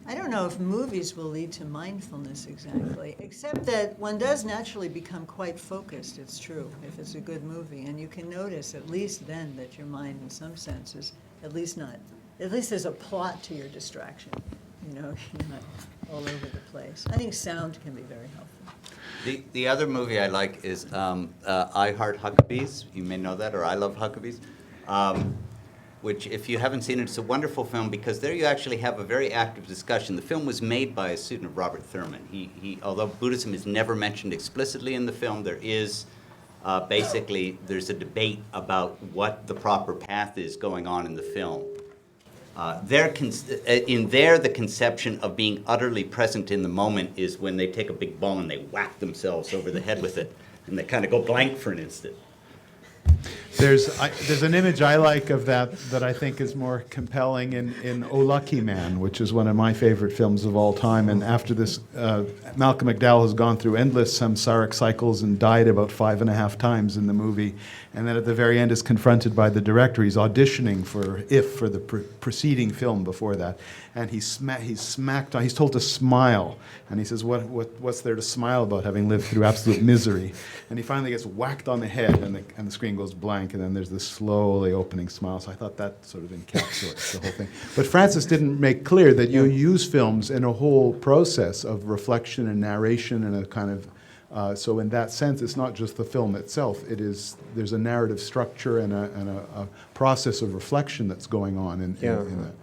I don't know if movies will lead to mindfulness exactly, except that one does naturally become quite focused, it's true, if it's a good movie. And you can notice at least then that your mind in some sense is at least there's a plot to your distraction. You know, you're not all over the place. I think sound can be very helpful. The other movie I like is I Heart Huckabees. You may know that, or I Love Huckabees. Which, if you haven't seen it, it's a wonderful film because there you actually have a very active discussion. The film was made by a student of Robert Thurman. Although Buddhism is never mentioned explicitly in the film, there is there's a debate about what the proper path is going on in the film. The conception of being utterly present in the moment is when they take a big ball and they whack themselves over the head with it, and they kind of go blank for an instant. There's an image I like of that I think is more compelling in Oh Lucky Man, which is one of my favorite films of all time. And after this, Malcolm McDowell has gone through endless samsaric cycles and died about 5.5 times in the movie. And then at the very end is confronted by the director. He's auditioning for the preceding film before that. And he's told to smile. And he says, what's there to smile about, having lived through absolute misery? And he finally gets whacked on the head, and the screen goes blank, and then there's this slowly opening smile. So I thought that sort of encapsulates the whole thing. But Francis didn't make clear that you use films in a whole process of reflection and narration and a kind of so in that sense, it's not just the film itself. There's a narrative structure and a process of reflection that's going on in that.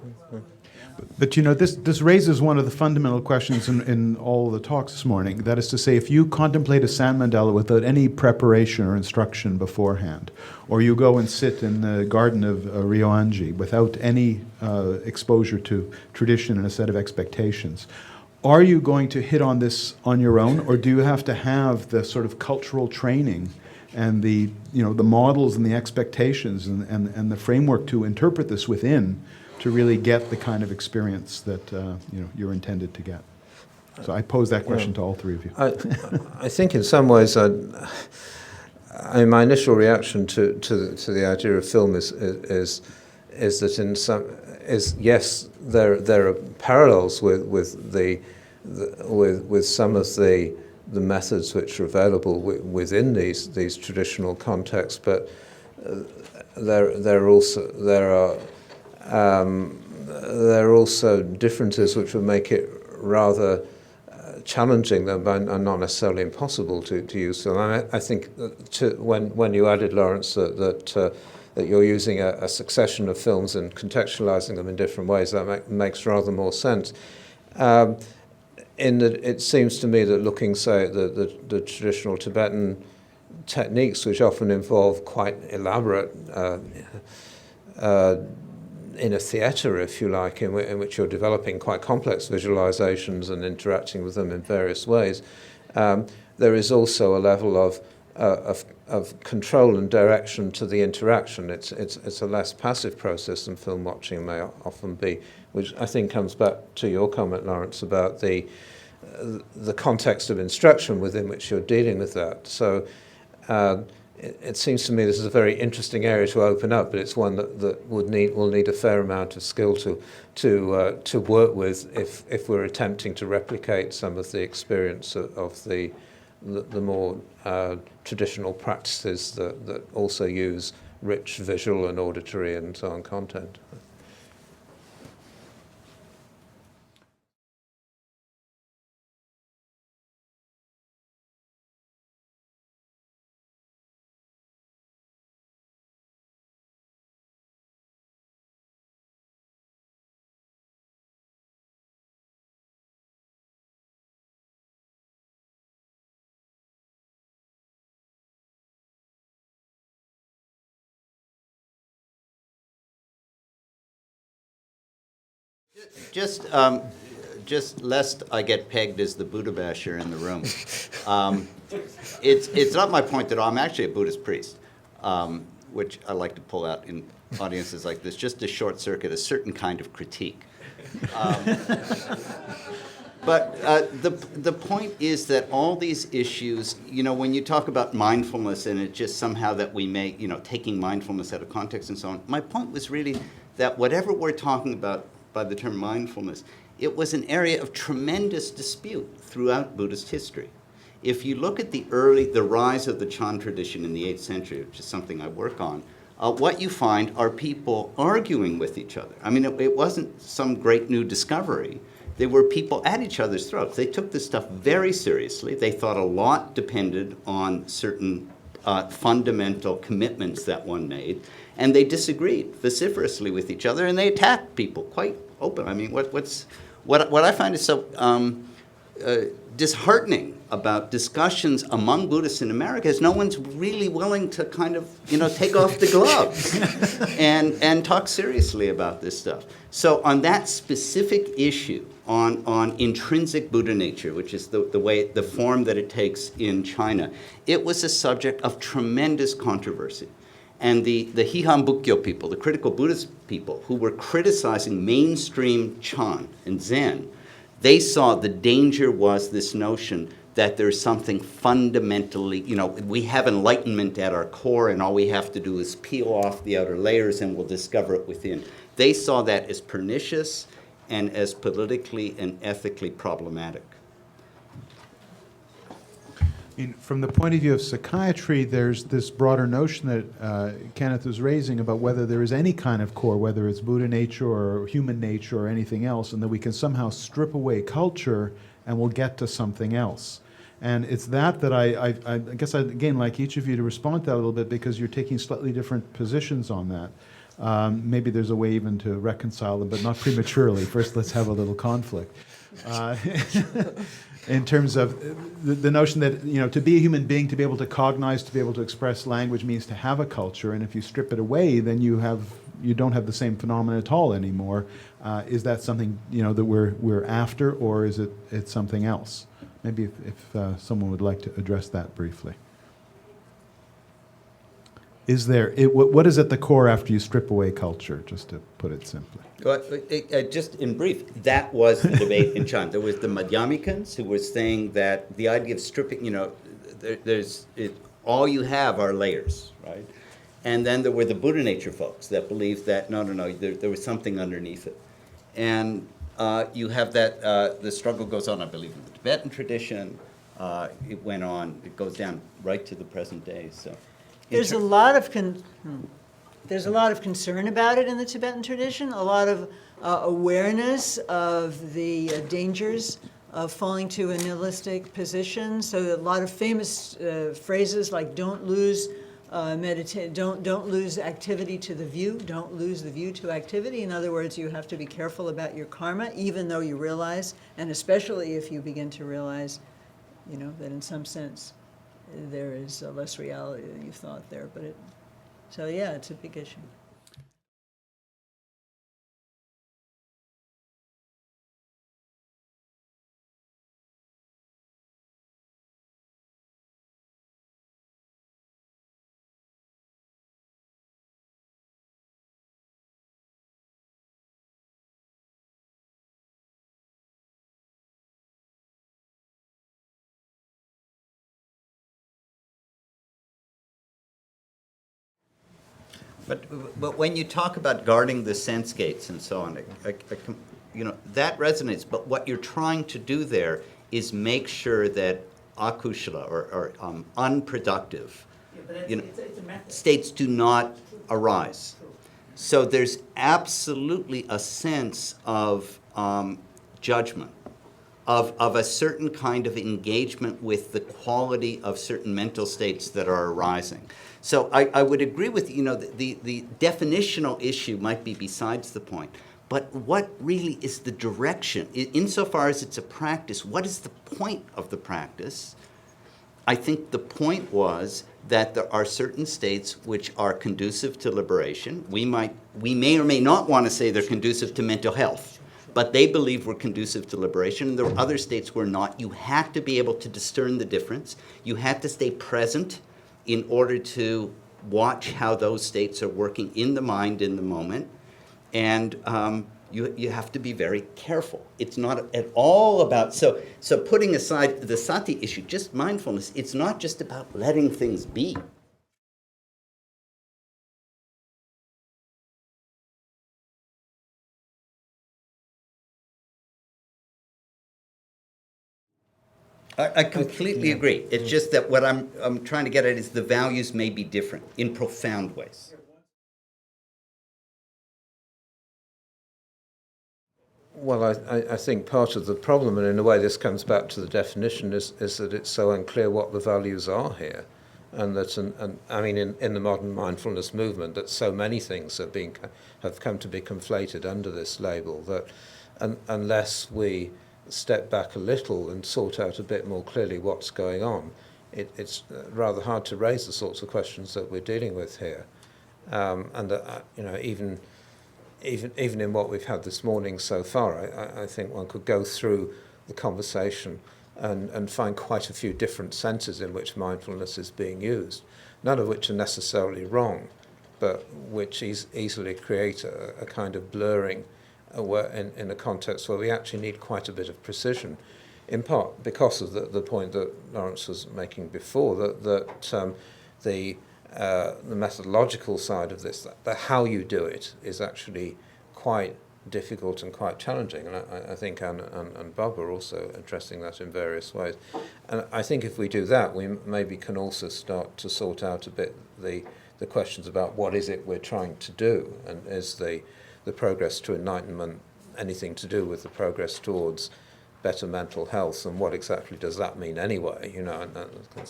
But you know, this raises one of the fundamental questions in all the talks this morning. That is to say, if you contemplate a sand mandala without any preparation or instruction beforehand, or you go and sit in the garden of Ryoanji without any exposure to tradition and a set of expectations, are you going to hit on this on your own, or do you have to have the sort of cultural training and the models and the expectations and the framework to interpret this within to really get the kind of experience that you're intended to get? So I pose that question to all three of you. I think in some ways, my initial reaction to the idea of film is that yes, there are parallels with some of the methods which are available within these traditional contexts, but there are also differences which would make it rather challenging and not necessarily impossible to use film. I think when you added, Laurence, that you're using a succession of films and contextualizing them in different ways, that makes rather more sense. It seems to me that looking, say, at the traditional Tibetan techniques, which often involve quite elaborate inner theatre, if you like, in which you're developing quite complex visualizations and interacting with them in various ways, there is also a level of control and direction to the interaction. It's a less passive process than film watching may often be, which I think comes back to your comment, Laurence, about the context of instruction within which you're dealing with that. So it seems to me this is a very interesting area to open up, but it's one that will need a fair amount of skill to work with if we're attempting to replicate some of the experience of the more traditional practices that also use rich visual and auditory and so on content. Just lest I get pegged as the Buddha basher in the room, it's not my point at all. I'm actually a Buddhist priest, which I like to pull out in audiences like this, just to short circuit a certain kind of critique. But the point is that all these issues, when you talk about mindfulness and it just somehow that we may, taking mindfulness out of context and so on, my point was really that whatever we're talking about by the term mindfulness, it was an area of tremendous dispute throughout Buddhist history. If you look at the rise of the Chan tradition in the 8th century, which is something I work on, what you find are people arguing with each other. I mean, it wasn't some great new discovery. They were people at each other's throats. They took this stuff very seriously. They thought a lot depended on certain fundamental commitments that one made, and they disagreed vociferously with each other, and they attacked people quite open. I mean, what I find is so disheartening about discussions among Buddhists in America is no one's really willing to kind of, take off the gloves and talk seriously about this stuff. So on that specific issue, on intrinsic Buddha nature, which is the form that it takes in China, it was a subject of tremendous controversy. And the Hihan Bukkyo people, the critical Buddhist people, who were criticizing mainstream Chan and Zen, they saw the danger was this notion that there's something fundamentally, we have enlightenment at our core and all we have to do is peel off the outer layers and we'll discover it within. They saw that as pernicious and as politically and ethically problematic. From the point of view of psychiatry, there's this broader notion that Kenneth was raising about whether there is any kind of core, whether it's Buddha nature or human nature or anything else, and that we can somehow strip away culture and we'll get to something else. And it's that I guess I'd, again, like each of you to respond to that a little bit, because you're taking slightly different positions on that. Maybe there's a way even to reconcile them, but not prematurely. First, let's have a little conflict. In terms of the notion that, to be a human being, to be able to cognize, to be able to express language means to have a culture, and if you strip it away, then you don't have the same phenomenon at all anymore. Is that something, that we're after, or is it something else? Maybe if someone would like to address that briefly. What is at the core after you strip away culture, just to put it simply? Well, just in brief, that was the debate in China. There was the Madhyamikans who were saying that the idea of stripping, all you have are layers, right? And then there were the Buddha nature folks that believed that, no, there was something underneath it. And you have that, the struggle goes on, I believe, in the Tibetan tradition. It went on, it goes down right to the present day, so. There's a lot of concern about it in the Tibetan tradition, a lot of awareness of the dangers of falling to a nihilistic position. So a lot of famous phrases like "Don't lose don't lose activity to the view. Don't lose the view to activity." In other words, you have to be careful about your karma, even though you realize, and especially if you begin to realize, that in some sense there is less reality than you thought there. So yeah, it's a big issue. But when you talk about guarding the sense gates and so on, that resonates. But what you're trying to do there is make sure that akushala or unproductive states do not arise. So there's absolutely a sense of judgment, of a certain kind of engagement with the quality of certain mental states that are arising. So I would agree with the definitional issue might be besides the point, but what really is the direction? Insofar as it's a practice, what is the point of the practice? I think the point was that there are certain states which are conducive to liberation. We may or may not want to say they're conducive to mental health, but they believe we're conducive to liberation. And there are other states where not. You have to be able to discern the difference. You have to stay present in order to watch how those states are working in the mind in the moment. And you have to be very careful. It's not at all about, so putting aside the sati issue, just mindfulness, it's not just about letting things be. I completely agree. It's just that what I'm trying to get at is the values may be different in profound ways. Well, I think part of the problem, and in a way this comes back to the definition, is that it's so unclear what the values are here. And that, I mean, in the modern mindfulness movement, that so many things have come to be conflated under this label that unless we step back a little and sort out a bit more clearly what's going on, it's rather hard to raise the sorts of questions that we're dealing with here. And you know, even in what we've had this morning so far, I think one could go through the conversation and find quite a few different senses in which mindfulness is being used, none of which are necessarily wrong, but which easily create a kind of blurring in a context where we actually need quite a bit of precision, in part because of the point that Laurence was making before, that the methodological side of this, the how you do it, is actually quite difficult and quite challenging. And I think Anne and Bob are also addressing that in various ways. And I think if we do that, we maybe can also start to sort out a bit the questions about what is it we're trying to do, and is the progress to enlightenment anything to do with the progress towards better mental health, and what exactly does that mean anyway? You know, and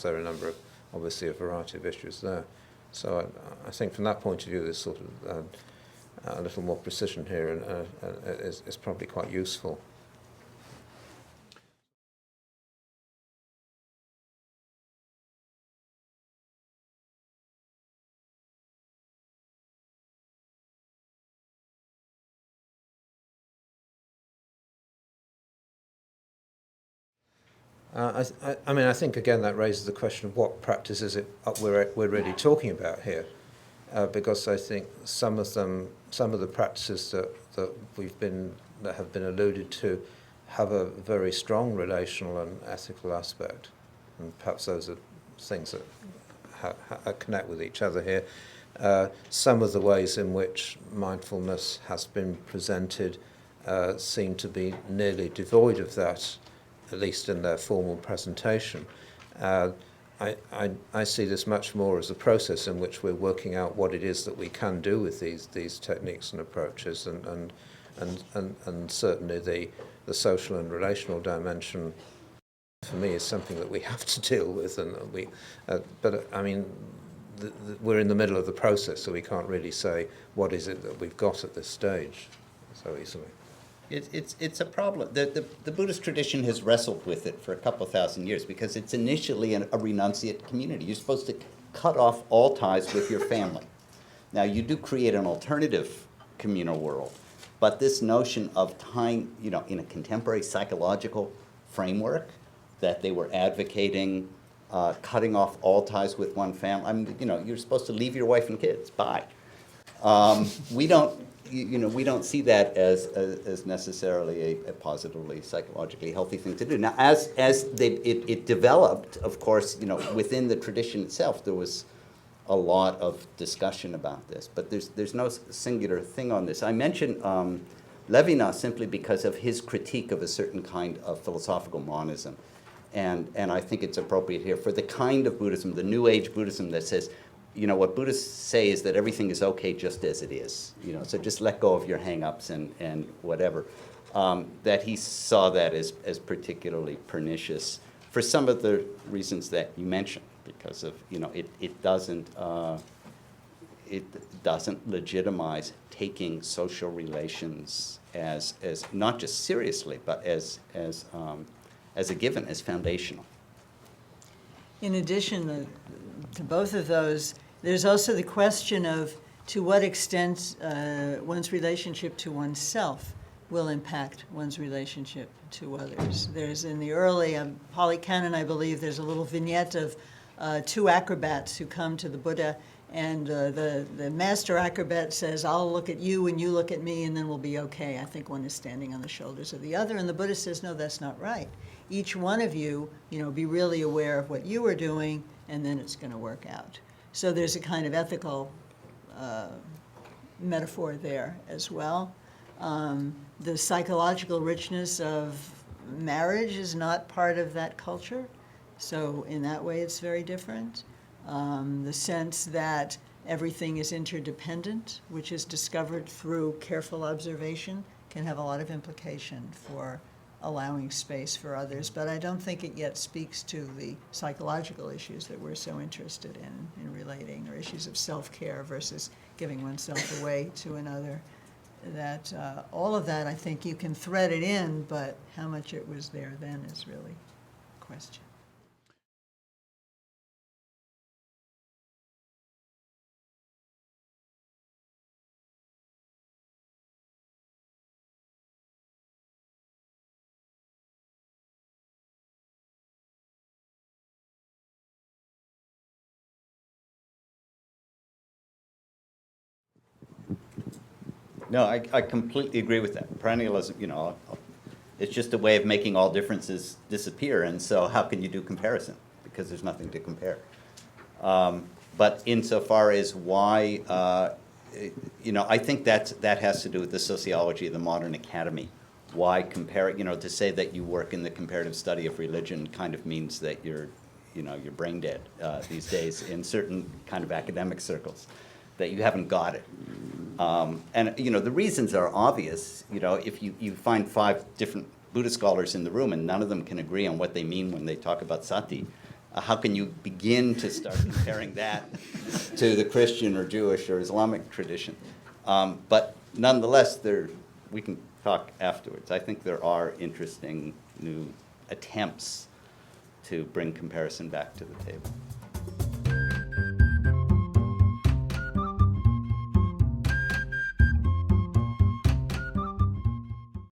there are a number of, obviously, a variety of issues there. So I think from that point of view, there's sort of a little more precision here, and is probably quite useful. I mean, I think again that raises the question of what practice is it we're really talking about here, because I think some of the practices that have been alluded to have a very strong relational and ethical aspect, and perhaps those are things that connect with each other here. Some of the ways in which mindfulness has been presented seem to be nearly devoid of that, at least in their formal presentation. I see this much more as a process in which we're working out what it is that we can do with these techniques and approaches, and certainly the social and relational dimension, for me, is something that we have to deal with, and but I mean, we're in the middle of the process, so we can't really say what is it that we've got at this stage so easily. It's a problem. The Buddhist tradition has wrestled with it for a couple thousand years, because it's initially a renunciate community. You're supposed to cut off all ties with your family. Now, you do create an alternative communal world, but this notion of tying, you know, in a contemporary psychological framework, that they were advocating cutting off all ties with one family. I mean, you know, you're supposed to leave your wife and kids. Bye. We don't. We don't see that as necessarily a positively psychologically healthy thing to do. Now, as it developed, of course, you know, within the tradition itself, there was a lot of discussion about this. But there's no singular thing on this. I mentioned Levinas simply because of his critique of a certain kind of philosophical monism, and I think it's appropriate here for the kind of Buddhism, the New Age Buddhism that says, you know, what Buddhists say is that everything is okay just as it is, you know, so just let go of your hang-ups and whatever. That he saw that as particularly pernicious for some of the reasons that you mentioned, because of, you know, it doesn't legitimize taking social relations as not just seriously, but as a given, as foundational. In addition to both of those, there's also the question of to what extent one's relationship to oneself will impact one's relationship to others. There's in the early Pali Canon, I believe, there's a little vignette of two acrobats who come to the Buddha, and the master acrobat says, I'll look at you and you look at me and then we'll be okay. I think one is standing on the shoulders of the other, and the Buddha says, no, that's not right. Each one of you, you know, be really aware of what you are doing, and then it's going to work out. So there's a kind of ethical metaphor there as well. The psychological richness of marriage is not part of that culture, so in that way it's very different. The sense that everything is interdependent, which is discovered through careful observation, can have a lot of implication for allowing space for others, but I don't think it yet speaks to the psychological issues that we're so interested in relating, or issues of self-care versus giving oneself away to another. That all of that, I think you can thread it in, but how much it was there then is really a question. No, I completely agree with that. Perennialism, you know, it's just a way of making all differences disappear, and so how can you do comparison? Because there's nothing to compare. But insofar as why, you know, I think that has to do with the sociology of the modern academy. Why compare, you know, to say that you work in the comparative study of religion kind of means that you're, you know, you're brain dead these days in certain kind of academic circles, that you haven't got it. And, you know, the reasons are obvious. You know, if you find 5 different Buddhist scholars in the room and none of them can agree on what they mean when they talk about sati, how can you begin to start comparing that to the Christian or Jewish or Islamic tradition? But nonetheless, we can talk afterwards. I think there are interesting new attempts to bring comparison back to the table.